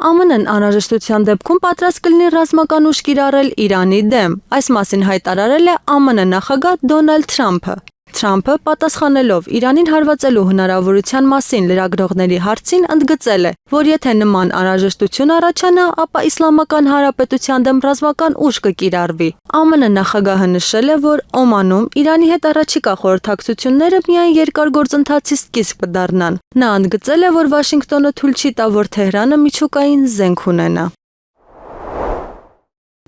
ԱՄՆ-ն անհրաժեշտության դեպքում պատրաստ կլինի ռազմական ուժ կիրառել Իրանի դեմ, այս մասին հայտարարել է ԱՄՆ նախագահ Դոնալդ Թրամփը։ Թրամփը, պատասխանելով Իրանին հարվածելու հնարավորության մասին լրագրողների հարցին, ընդգծել է, որ եթե նման անհրաժեշտություն առաջանա, ապա Իսլամական Հանրապետության դեմ ռազմական ուժ կկիրառվի։ ԱՄՆ նախագահը նշել է, որ Օմանում Իրանի հետ առաջիկա խորհրդակցությունները միայն երկար գործընթացի սկիզբ կդառնան։ Նա ընդգծել է, որ Վաշինգտոնը թույլ չի տա, որ Թեհրանը միջուկային զենք ունենա։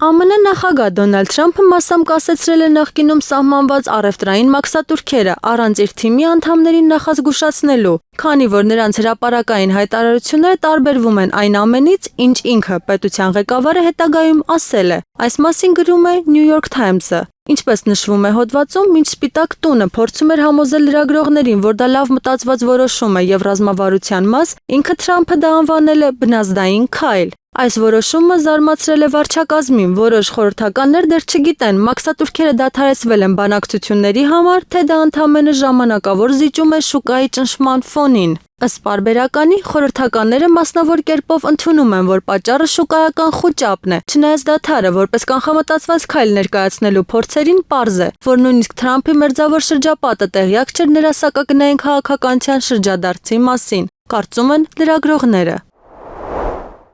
ԱՄՆ նախագահ Դոնալդ Թրամփը մասամբ կասեցրել է նախկինում սահմանված առևտրային մաքսատուրքերը առանց իր թիմի անդամներին նախազգուշացնելու, քանի որ նրանց հրապարակային հայտարարությունները տարբերվում են այն ամենից, ինչ ինքը պետության ղեկավարը հետագայում ասել է։ Այս մասին գրում է New York Times-ը։ Ինչպես նշվում է հոդվածում, մինչ Սպիտակ տունը փորձում էր համոզել լրագրողներին, որ դա լավ մտածված որոշում է եւ ռազմավարության մաս, ինքը Թրամփը դա անվանել է բնազդային քայլ։ Այս որոշումը զարմացրել է վարչակազմին, որոշ խորհրդականներ դեռ չգիտեն մաքսատուրքերը դադարեցվել են բանակցությունների համար, թե դա ընդամենը ժամանակավոր զիջում է շուկայի ճնշման ֆոնին։ Ըստ պարբերականի, խորհրդականները մասնավոր կերպով ընդունում են, որ պատճառը շուկայական խուճապն է, չնայած դադարը որպես կանխամտածված քայլ ներկայացնելու փորձերին պարզ է, որ նույնիսկ Թրամփի մերձավոր շրջապատը տեղյակ չէր նրա սակագնային քաղաքականության շրջադարձի մասին, կարծում են լրագրողները։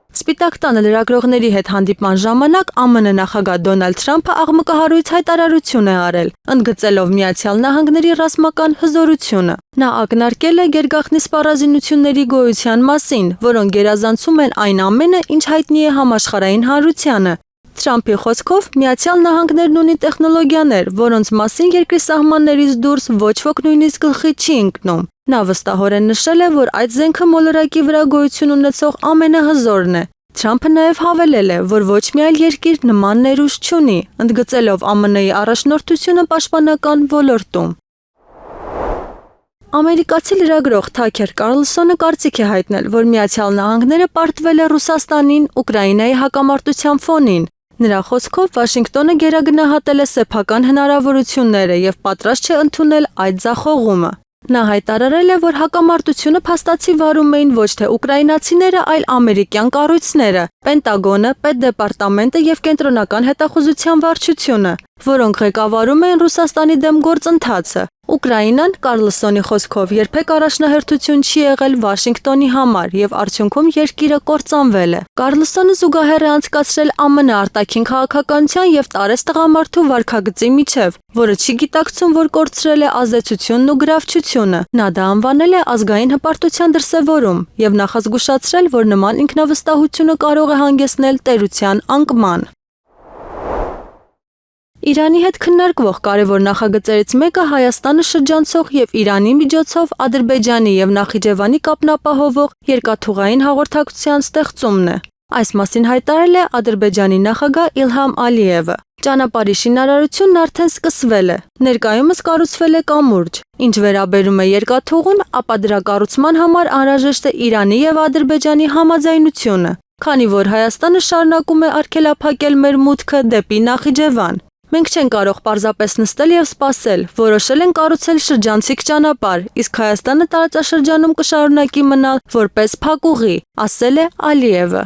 Սպիտակ տանը լրագրողների հետ հանդիպման ժամանակ ԱՄՆ նախագահ Դոնալդ Թրամփը աղմկահարույց հայտարարություն է արել, ընդգծելով Միացյալ Նահանգների ռազմական հզորությունը։ Նա ակնարկել է գերգաղտնի սպառազինությունների գոյության մասին, որոնք գերազանցում են այն ամենը, ինչ հայտնի է համաշխարհային հանրությանը։ Թրամփի խոսքով Միացյալ Նահանգներն ունի տեխնոլոգիաներ, որոնց մասին երկրի սահմաններից դուրս ոչ ոք նույնիսկ գլխի չի ընկնում։ Նա վստահորեն նշել է, որ այդ զենքը մոլորակի վրա գոյություն ունեցող ամենահզորն է։ Թրամփը նաև հավելել է, որ ոչ մի այլ երկիր նման ներուժ չունի, ընդգծելով ԱՄՆ-ի առաջնորդությունը պաշտպանական ոլորտում։ Ամերիկացի լրագրող Թաքեր Կարլսոնը կարծիք է հայտնել, որ Միացյալ Նահանգները պարտվել է Ռուսաստանին Ուկրաինայի հակամարտության ֆոնին։ Նրա խոսքով Վաշինգտոնը գերագնահատել է սեփական հնարավորությունները եւ պատրաստ չէ ընդունել այդ ձախողումը։ Նա հայտարարել է, որ հակամարտությունը փաստացի վարում էին ոչ թե ուկրաինացիները, այլ ամերիկյան կառույցները, Պենտագոնը, Պետդեպարտամենտը եւ Կենտրոնական հետախուզության վարչությունը, որոնք ղեկավարում էին Ռուսաստանի դեմ գործընթացը։ Ուկրաինան, Կարլսոնի խոսքով, երբեք առաջնահերթություն չի եղել Վաշինգտոնի համար եւ արդյունքում երկիրը կործանվել է։ Կարլսոնը զուգահեռ է անցկացրել ԱՄՆ արտաքին քաղաքականության եւ տարեց տղամարդու վարքագծի միջև, որը չի գիտակցում, որ կորցրել է ազդեցությունն ու գրավչությունը։ Նա դա անվանել է ազգային հպարտության դրսևորում եւ նախազգուշացրել, որ նման ինքնավստահությունը կարող է հանգեցնել տերության անկման։ Իրանի հետ քննարկվող կարևոր նախագծերից մեկը Հայաստանը շրջանցող եւ Իրանի միջոցով Ադրբեջանի եւ Նախիջևանի կապն ապահովող երկաթուղային հաղորդակցության ստեղծումն է։ Այս մասին հայտարարել է Ադրբեջանի նախագահ Իլհամ Ալիևը։ Ճանապարհի շինարարությունն արդեն սկսվել է։ Ներկայումս կառուցվել է կամուրջ։ Ինչ վերաբերում է երկաթուղուն, ապա դրա կառուցման համար անհրաժեշտ է Իրանի եւ Ադրբեջանի համաձայնությունը, քանի որ Հայաստանը շարունակում է արգելափակել մեր մուտքը դեպի Նախիջևան։ Մենք չենք կարող պարզապես նստել եւ սպասել, որոշել են կառուցել շրջանցիկ ճանապարհ, իսկ Հայաստանը տարածաշրջանում կշարունակի մնալ որպես փակուղի, ասել է Ալիևը։